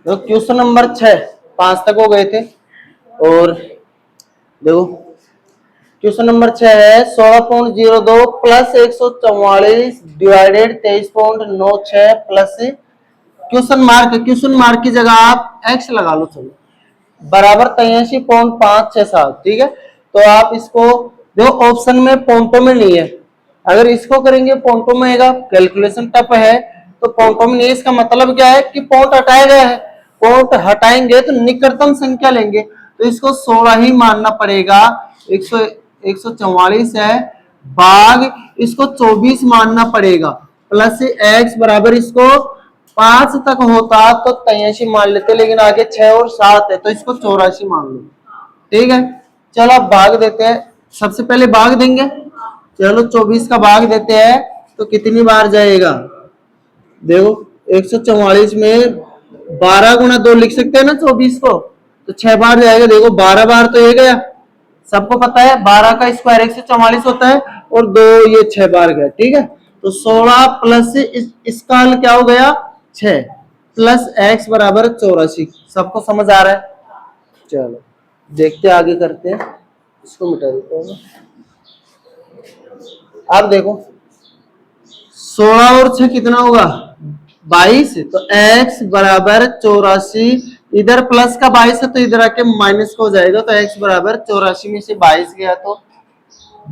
तो question number 6, 5 तक हो गए थे। और देखो क्वेश्चन नंबर 6 है 16.02 plus 144 divided 23.96 plus question mark की जगह आप एक्स लगा लो, चलो बराबर 83.567। ठीक है, तो आप इसको देखो ऑप्शन में पॉइंटों में नहीं है, अगर इसको करेंगे पॉइंटों में आएगा, कैलकुलेशन टफ है तो पॉइंटों में नहीं है। इसका मतलब क्या है कि पॉइंट हटाया गया है, पॉइंट हटाएंगे तो निकटतम संख्या लेंगे, तो इसको 16 ही मानना पड़ेगा। 144 है भाग इसको 24 मानना पड़ेगा, प्लस एक्स बराबर इसको 5 तक होता तो 83 मान लेते, लेकिन आगे 6 और 7 है तो इसको 84 मान लो। ठीक है, चलो अब भाग देते हैं, सबसे पहले भाग देंगे। चलो 24 का भाग देते हैं तो कितनी बार जाएगा, देखो 144 में 12 गुना 2 लिख सकते हैं ना 24 को, तो 6 बार जाएगा। देखो 12 बार तो ये गया, सबको पता है 12 का स्क्वायर 144 होता है, और 2 ये 6 बार गया। ठीक है, तो 16 प्लस इसका हल क्या हो गया 6 प्लस एक्स बराबर 84। सबको समझ आ रहा है? चलो देखते आगे करते हैं, इसको मिटा देता हूँ। अब देखो 16 और 6 कितना होगा 22, तो x बराबर 84, इधर प्लस का 22 है तो इधर आके माइनस का हो जाएगा, तो x बराबर 84 में से 22 गया तो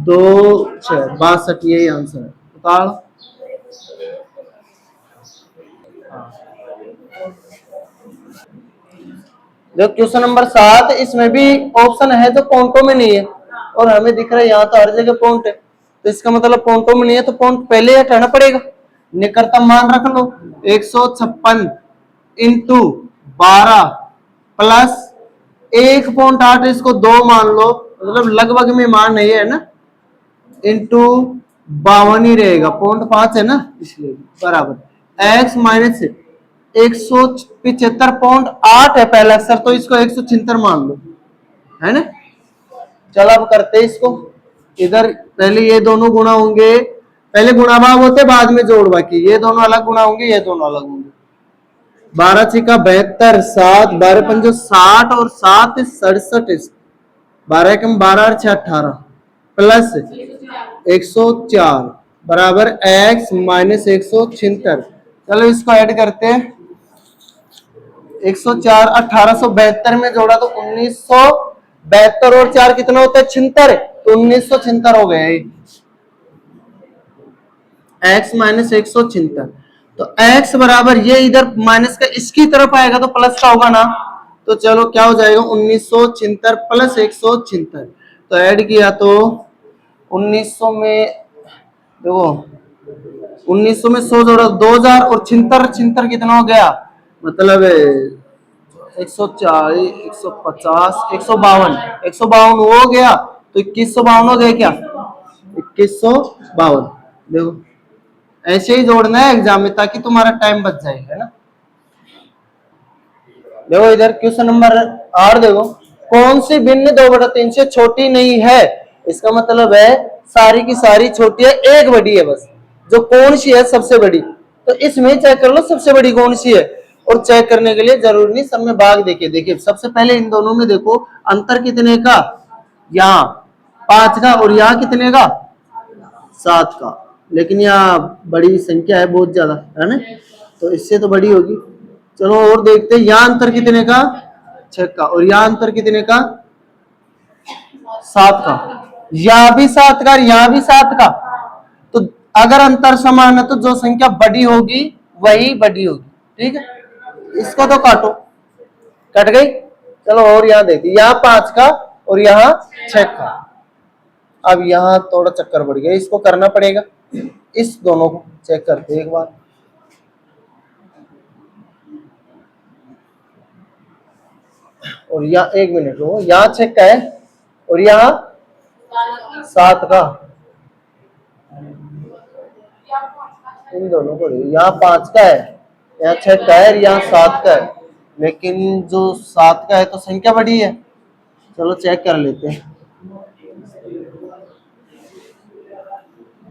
2 6 62, यही आंसर है। बता लो। जो क्वेश्चन नंबर 7, इसमें भी ऑप्शन है तो पॉइंटों में नहीं है, और हमें दिख रहा है यहाँ तो हर जगह पॉइंट है, तो इसका मतलब पॉइंटों में नहीं है, तो पॉइंट पहले हटाना पड़ेगा। निकटतम मान रख लो 156 इंटू 12 प्लस 1.8, इसको 2 मान लो, मतलब लगभग में मान नहीं है ना, इंटू 52 ही रहेगा, 0.5 है ना, इसलिए बराबर एक्स माइनस 175.8 है पहला अक्षर, तो इसको 176 मान लो, है ना। चलो अब करते इसको, इधर पहले ये दोनों गुणा होंगे, पहले गुणा भाग होते बाद में जोड़ बाकी, ये दोनों अलग गुणा होंगे, ये दोनों अलग होंगे। 12 छिका 72, 7 12 पंजो 60 और 7 67, 12 कम 12 और 6 18 प्लस 104 बराबर x माइनस 176। चलो इसको ऐड करते हैं, 104 1872 में जोड़ा तो 1972 और 4 कितना होता है 76, तो 1976 हो गया x माइनस 176। तो x बराबर ये इधर माइनस का इसकी तरफ आएगा तो प्लस का होगा ना, तो चलो क्या हो जाएगा 1976 प्लस 176, तो ऐड किया तो 1900 में देखो 1900 में 100 जोड़ा 2000 और 76 कितना हो गया, मतलब 140 150 152 हो गया, तो 2152 हो गया क्या 2152। देखो ऐसे ही जोड़ना है एग्जाम में ताकि तुम्हारा टाइम बच जाए, है ना। देखो इधर क्वेश्चन नंबर 8, देखो कौन सी भिन्न 2/3 से छोटी नहीं है, इसका मतलब है सारी की सारी छोटी है, एक बड़ी है बस, जो कौन सी है सबसे बड़ी, तो इसमें चेक कर लो सबसे बड़ी कौन सी है। और चेक करने के लिए जरूरी नहीं सब में भाग देखिए, देखिए सबसे पहले इन दोनों में देखो अंतर कितने का, यहाँ 5 का और यहाँ कितने का 7 का, लेकिन यहाँ बड़ी संख्या है बहुत ज्यादा, है ना, तो इससे तो बड़ी होगी। चलो और देखते हैं, यहाँ अंतर कितने का 6 का, और यहाँ अंतर कितने का 7 का, यहाँ भी 7 का, यहाँ भी 7 का, तो अगर अंतर समान है तो जो संख्या बड़ी होगी वही बड़ी होगी। ठीक है, इसको तो काटो, कट गई। चलो और यहाँ देखिए, यहाँ 5 का और यहाँ 6 का, अब यहाँ थोड़ा चक्कर बढ़ गया, इसको करना पड़ेगा, इस दोनों को चेक करते एक बार। और यहाँ 1 मिनट हो, यहाँ 6 का है और यहाँ 7 का, इन दोनों को यहाँ 5 का है, यहाँ 6 का है, यहाँ 7 का है, लेकिन जो 7 का है तो संख्या बड़ी है। चलो चेक कर लेते हैं,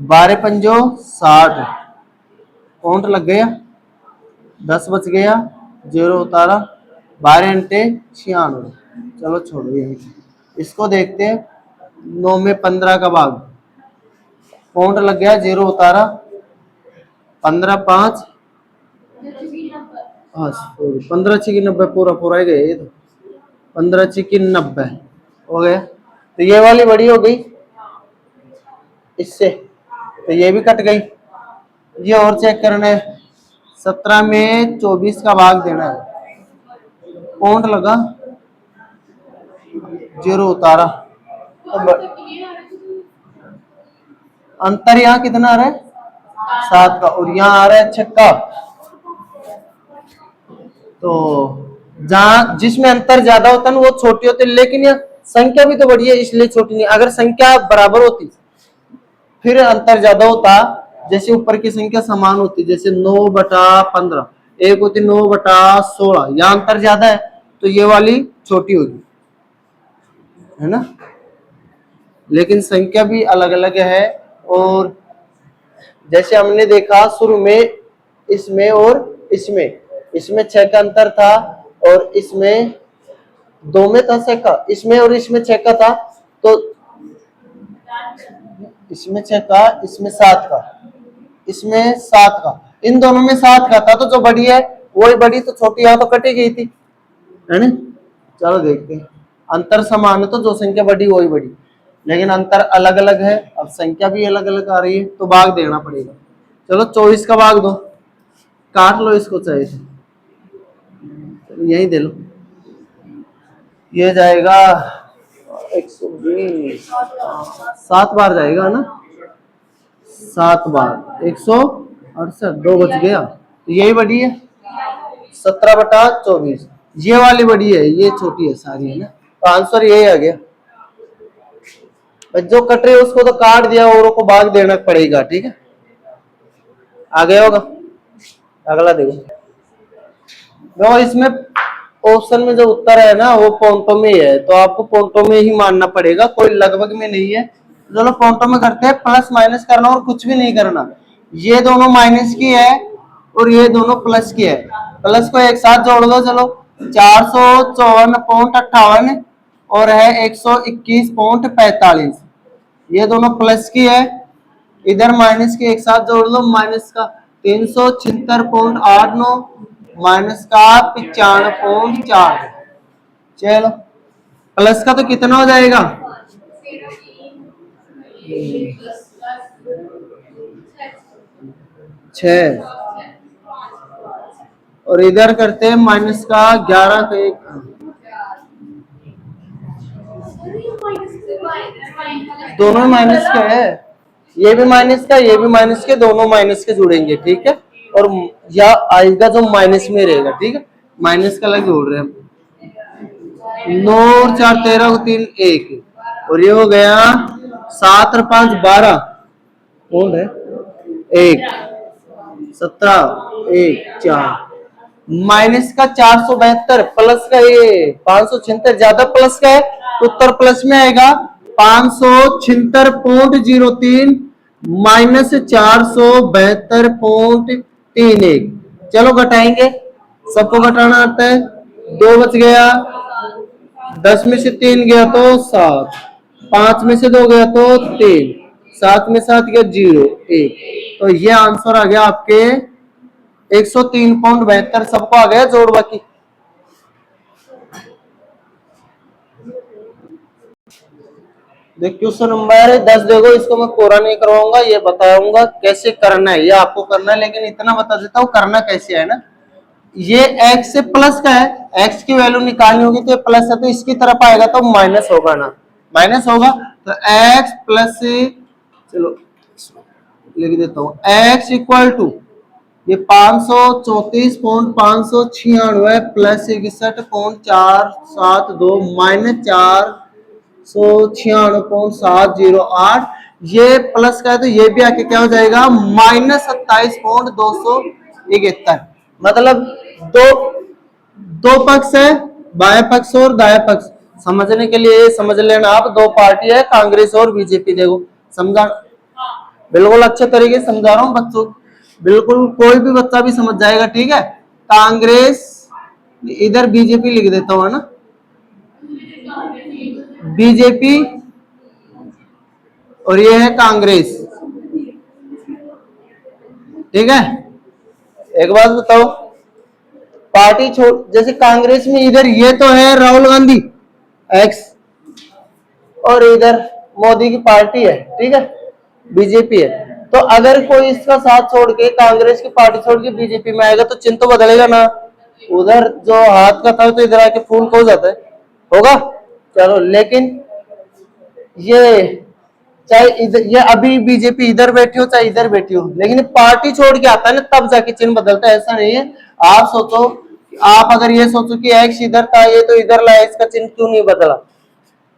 12 पंजो 60, काउंट लग गया, 10 बच गया, जीरो उतारा, 12×96, चलो छोड़ो यही। इसको देखते हैं, 9 में 15 का भाग, पॉइंट लग गया, जीरो उतारा, 15×5, हाँ 15×6 पूरा पूरा ही गया ये तो, 15×6 हो गया। तो ये वाली बड़ी हो गई इससे, तो ये भी कट गई। ये और चेक करना है, 17 में 24 का भाग देना है, पॉइंट लगा, जीरो उतारा, अंतर यहाँ कितना आ रहा है, 7 का, और यहाँ आ रहा है 6 का। तो जहां जिसमें अंतर ज्यादा होता है ना वो छोटी होती है, लेकिन यह संख्या भी तो बड़ी है इसलिए छोटी नहीं। अगर संख्या बराबर होती फिर अंतर ज्यादा होता, जैसे ऊपर की संख्या समान होती, जैसे 9/15, एक होती 9/16, यहाँ अंतर ज्यादा है तो ये वाली छोटी होगी, है ना। लेकिन संख्या भी अलग अलग है। और जैसे हमने देखा शुरू में, इसमें और इसमें 6 का अंतर था, और इसमें 2 में था 6 का, इसमें और इसमें 6 का था, तो इसमें 6 का, इसमें 7 का, इसमें 7 का, इन दोनों में 7 का था, तो जो बड़ी है वही बड़ी, तो छोटी यहाँ तो कटी गई थी, है ना। चलो देखते हैं, अंतर समान है तो जो संख्या बड़ी वही बड़ी, लेकिन अंतर अलग अलग है, अब संख्या भी अलग अलग आ रही है तो भाग देना पड़ेगा। चलो 24 का भाग दो, काट लो इसको चाहे से, यही दे लो, ये जाएगा 120, 7 बार जाएगा ना, 7 बार 168, 2 बच गया, तो यही बड़ी है 17/24, ये वाली बड़ी है, ये छोटी है सारी, है ना। तो आंसर यही आ गया। जो कट रहे उसको तो काट दिया, औरों को भाग देना पड़ेगा, ठीक है। आ गया होगा, अगला देखो। देखो इसमें ऑप्शन में जो उत्तर है ना वो पॉइंटों में ही है, तो आपको पॉइंटों में ही मानना पड़ेगा, कोई लगभग में नहीं है। चलो पॉइंटों में करते हैं, प्लस माइनस करना और कुछ भी नहीं करना। ये दोनों माइनस की है और ये दोनों प्लस की है, प्लस को एक साथ जोड़ दो, चलो 454.58 और है 121.45, ये दोनों प्लस की है, इधर माइनस के एक साथ जोड़ लो, माइनस का 376.89 माइनस का 95.4, चलो प्लस का तो कितना हो जाएगा, 6, और इधर करते हैं माइनस का 11 का 1, दोनों माइनस का है, ये भी माइनस का ये भी माइनस के, दोनों माइनस के जुड़ेंगे, ठीक है। और या आएगा जो माइनस में रहेगा, ठीक है, माइनस का अलग जोड़ रहे हैं हम। 9 और 4 13 को 3 1, और ये हो गया 7 और 5 12, कौन है 1 17 1 4, माइनस का 472, प्लस का ये 576, ज्यादा प्लस का है तो उत्तर प्लस में आएगा, 576.03 माइनस 472.31। चलो घटाएंगे, सबको घटाना आता है, 2 बच गया, 10 में से 3 गया तो 7, 5 में से 2 गया तो 3, 7 में 7 गया 0 1, तो ये आंसर आ गया आपके 103.72, सबको आ गया जोड़ बाकी। देख क्वेश्चन नंबर 10 देखो, इसको मैं पूरा नहीं करवाऊंगा, ये बताऊंगा कैसे करना है, ये आपको करना है, लेकिन इतना बता देता हूँ करना कैसे है ना। ये x से प्लस का है, x की वैल्यू निकालनी होगी तो प्लस है, तो इसकी तरफ आएगा तो माइनस होगा ना, माइनस होगा, तो x प्लस, चलो लिख देता हूँ, x इक्वल टू ये 534.596 प्लस 61.472 माइनस 496.708, ये प्लस का है तो ये भी आके क्या हो जाएगा, माइनस 27.271, मतलब दो पक्ष है, बाएं पक्ष और दाएं पक्ष। समझने के लिए समझ लेना आप, दो पार्टी है, कांग्रेस और बीजेपी, देखो समझा, बिल्कुल अच्छे तरीके से समझा रहा हूँ बच्चों, बिल्कुल कोई भी बच्चा भी समझ जाएगा, ठीक है। कांग्रेस इधर बीजेपी लिख देता हूँ, है ना, बीजेपी, और ये है कांग्रेस। ठीक है, एक बात बताओ, पार्टी छोड़, जैसे कांग्रेस में इधर ये तो है राहुल गांधी एक्स, और इधर मोदी की पार्टी है, ठीक है, बीजेपी है। तो अगर कोई इसका साथ छोड़ के, कांग्रेस की पार्टी छोड़ के बीजेपी में आएगा तो चिन्ह तो बदलेगा ना। उधर जो हाथ का था तो इधर आके फूल खो जाता है, होगा। चलो, लेकिन ये चाहे इधर, ये अभी बीजेपी इधर बैठी हो चाहे इधर बैठी हो, लेकिन पार्टी छोड़ के आता है ना तब जाके चिन्ह बदलता है, ऐसा नहीं है। आप सोचो, आप अगर ये सोचो कि एक्स इधर था ये तो इधर लाया, इसका चिन्ह क्यों नहीं बदला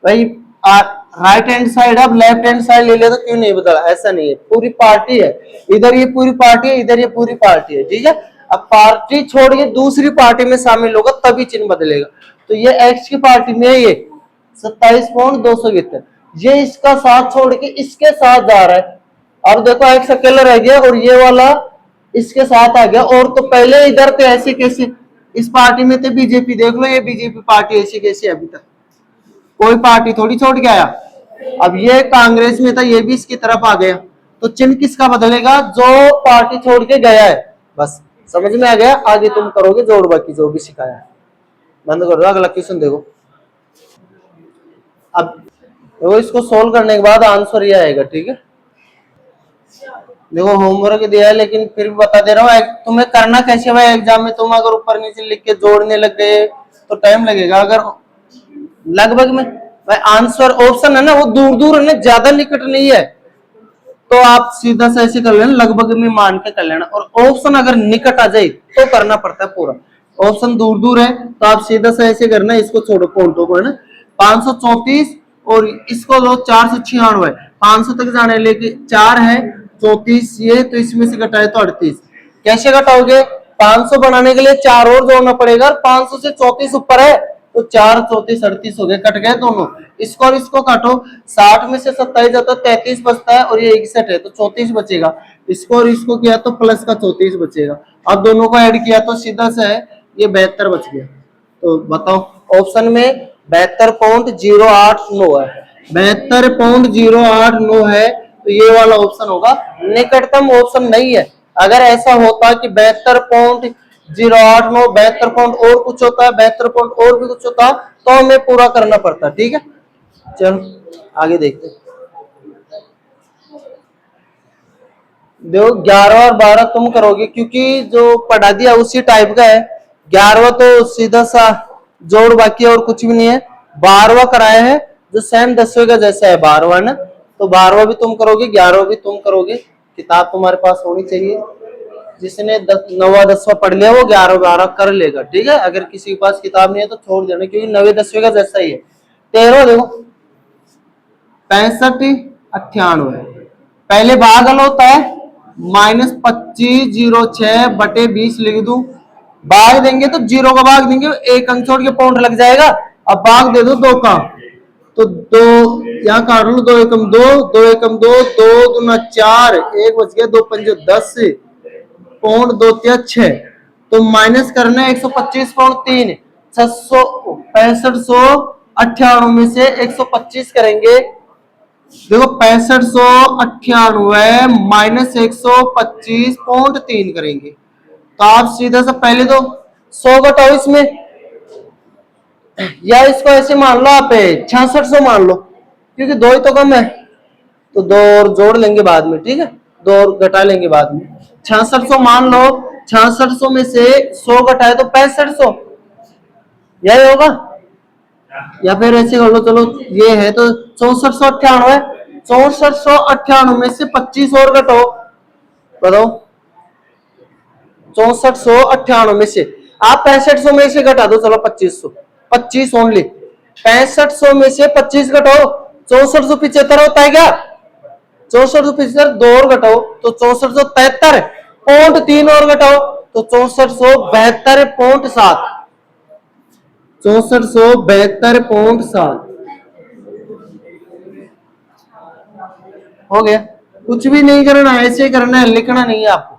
भाई, राइट हैंड साइड अब लेफ्ट हैंड साइड ले ले तो क्यों नहीं बदला, ऐसा नहीं है, पूरी पार्टी है। इधर ये पूरी पार्टी है, इधर ये पूरी पार्टी है, ठीक है। अब पार्टी छोड़ के दूसरी पार्टी में शामिल होगा तभी चिन्ह बदलेगा। तो ये एक्स की पार्टी में है, ये 27.271, ये इसका साथ छोड़ के इसके साथ जा रहा है। अब देखो एक्स अकेला रह गया और ये वाला इसके साथ आ गया, और तो पहले इधर थे ऐसे कैसे, इस पार्टी में थे बीजेपी, देख लो ये बीजेपी पार्टी ऐसी कैसी अभी तक, कोई पार्टी थोड़ी छोड़ के आया। अब ये कांग्रेस में था, ये भी इसकी तरफ आ गया, तो चिन्ह किसका बदलेगा, जो पार्टी छोड़ के गया है। बस समझ में आ गया, आगे तुम करोगे जोड़ बाकी जो भी सिखाया है। बंद कर दो, अगला क्वेश्चन देखो। अब देखो, इसको सोल्व करने के बाद आंसर ये आएगा, ठीक है। देखो होमवर्क दिया है लेकिन फिर भी बता दे रहा हूँ, तुम्हें करना कैसे भाई, एग्जाम में तुम अगर ऊपर नीचे लिख के जोड़ने लग गए तो टाइम लगेगा। अगर लगभग में भाई आंसर ऑप्शन है ना वो दूर दूर है ना, ज्यादा निकट नहीं है, तो आप सीधा सा ऐसे कर लेना, लगभग में मान के कर लेना। और ऑप्शन अगर निकट आ जाए तो करना पड़ता है पूरा, ऑप्शन दूर दूर है तो आप सीधा सा ऐसे करना, इसको छोड़ो पॉइंटों को, है ना। 534 और इसको दो 496, 500 तक जाने लेके 4 है, 34 ये, तो इसमें से घटाए तो 38। कैसे घटाओगे, 500 बनाने के लिए 4 और जोड़ना पड़ेगा, 500 से 34 ऊपर है तो 4 34 38 हो गए, कट गए दोनों। इसको और इसको काटो, 60 में से 27 जाता है 33 बचता है, और ये 61 है तो 34 बचेगा। इसको और इसको किया तो प्लस का 34 बचेगा। अब दोनों को ऐड किया तो सीधा से है ये 72 बच गया। तो बताओ, ऑप्शन में 72.089 है, 72.089 है, तो ये वाला ऑप्शन होगा निकटतम ऑप्शन नहीं है। अगर ऐसा होता कि 72.089 72 पॉइंट और कुछ होता है, 72 पॉइंट और भी कुछ होता तो हमें पूरा करना पड़ता, ठीक है। चलो आगे देखते। देखो 11 और 12 तुम करोगे क्योंकि जो पढ़ा दिया उसी टाइप का है। 11वां तो सीधा सा जोड़ बाकी और कुछ भी नहीं है। 12वां कराया है जो सेम 10वें का जैसा है 12वां ना, तो 12वां भी तुम करोगे, 11वां भी तुम करोगे। किताब तुम्हारे पास होनी चाहिए, जिसने 9वां 10वां पढ़ लिया वो 11 12 कर लेगा, ठीक है। अगर किसी के पास किताब नहीं है तो छोड़ देना, क्योंकि 9वें 10वें का जैसा ही है। 13वां देखो, 65 98, पहले भागल होता है -2506/20 लिख दू, भाग देंगे तो जीरो का भाग देंगे, एक अंक छोड़ के पॉइंट लग जाएगा। अब भाग दे दो 2 का, तो 2 यहाँ काट लो, 2 एकम 2, 2 एकम 2, 2 दूना 4, 1 बच गया, 2 पंजे 10, पौंड 2 तिया 6, तो माइनस करना है 125.3, 6598 में से 125 करेंगे। देखो 6598 माइनस 125.3 करेंगे, तो आप सीधा सा पहले तो 100 घटाओ इसमें, या इसको ऐसे मान लो आप 6600 मान लो, क्योंकि 2 ही तो कम है, तो 2 और जोड़ लेंगे बाद में, ठीक है, 2 और घटा लेंगे बाद में। 6600 मान लो, 6600 में से 100 घटाए तो 6500, यही होगा। या फिर ऐसे कर लो, चलो ये है तो 6498, 6498 में से 25 और घटाओ, बताओ 6498 में से आप 6500 में से घटा दो, चलो 2500, 25 ओनली, 6500 में से 25 घटाओ, 6475 होता है क्या, 6475 2 और घटाओ तो 6473, पॉइंट 3 और घटाओ तो 6472.7, 6472.7 हो गया। कुछ भी नहीं करना, ऐसे करना है, लिखना नहीं है आपको।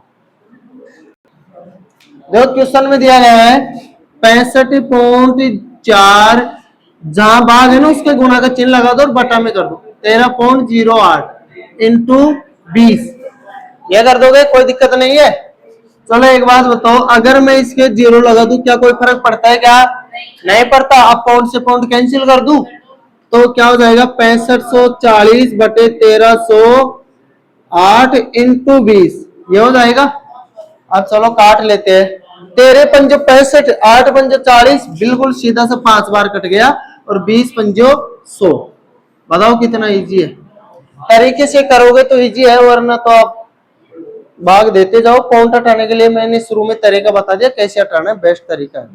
देखो क्वेश्चन में दिया गया है 65.4, जहां भाग है ना उसके गुना का चिन्ह लगा दो और बटा में कर दो। 13.08 इंटू 20, ये कर दोगे, कोई दिक्कत नहीं है। चलो एक बात बताओ, अगर मैं इसके 0 लगा दूं क्या कोई फर्क पड़ता है क्या? नहीं पड़ता। अब पाउंड से पाउंड कैंसिल कर दूं तो क्या हो जाएगा? 6540 बटे 1308 इंटू 20, ये हो जाएगा। अब चलो काट लेते हैं। 13 पंजो 65, 8 पंजो 40, बिल्कुल सीधा सा 5 बार कट गया, और 20 पंजो 100। बताओ कितना इजी है। तरीके से करोगे तो इजी है, वरना तो आप भाग देते जाओ। पॉइंट हटाने के लिए मैंने शुरू में तरीका बता दिया, कैसे हटाना है, बेस्ट तरीका है।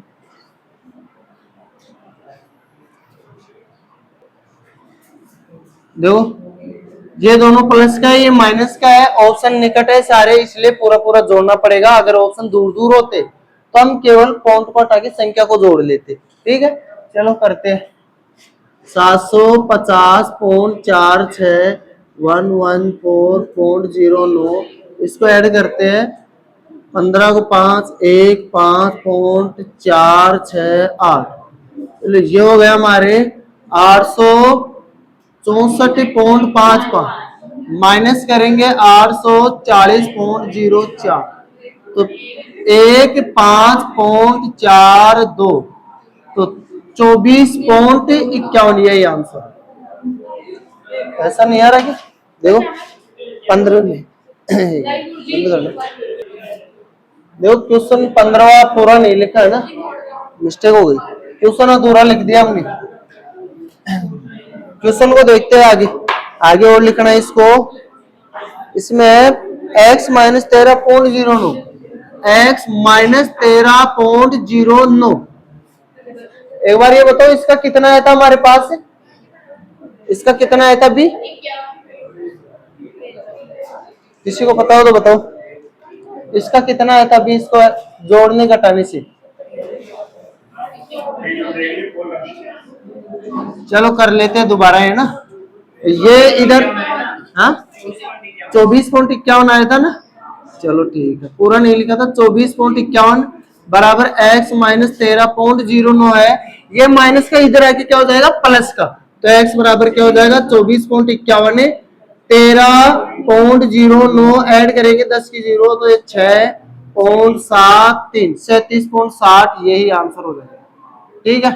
देखो ये दोनों प्लस का है, ये माइनस का है, ऑप्शन निकट है सारे, इसलिए पूरा पूरा जोड़ना पड़ेगा। अगर ऑप्शन दूर दूर होते तो हम केवल पॉइंट को हटा के संख्या को जोड़ लेते। ठीक है, चलो करते हैं। 750.46 इसको ऐड करते हैं। 15 को 5, 1, 5.468, चलो ये हो गया हमारे 864.55, माइनस करेंगे 840.04, तो 15.42, तो 24.51, यही आंसर। ऐसा नहीं आ रहा क्या? देखो 15 में देखो क्वेश्चन 15 पूरा नहीं लिखा है ना, मिस्टेक हो गई, क्वेश्चन अधूरा लिख दिया हमने। क्वेश्चन को देखते हैं आगे, आगे और लिखना है इसको। इसमें x माइनस 13.09, x माइनस 13.09, एक बार ये बताओ इसका कितना आया था हमारे पास? इसका कितना आया था अभी? किसी को पता हो तो बताओ, इसका कितना आया था अभी, इसको जोड़ने घटाने से? चलो कर लेते हैं दोबारा, है ना। ये इधर हाँ 24.51 आया था ना। चलो ठीक है, पूरा नहीं लिखा था। 24.51 बराबर x माइनस 13.09 है। ये माइनस का इधर आके क्या हो जाएगा? प्लस का। तो x बराबर क्या हो जाएगा? 24.51 है, 13.09 ऐड करेंगे 10 की 0, तो ये 6.73, 37.60, यही आंसर हो जाएगा। ठीक है।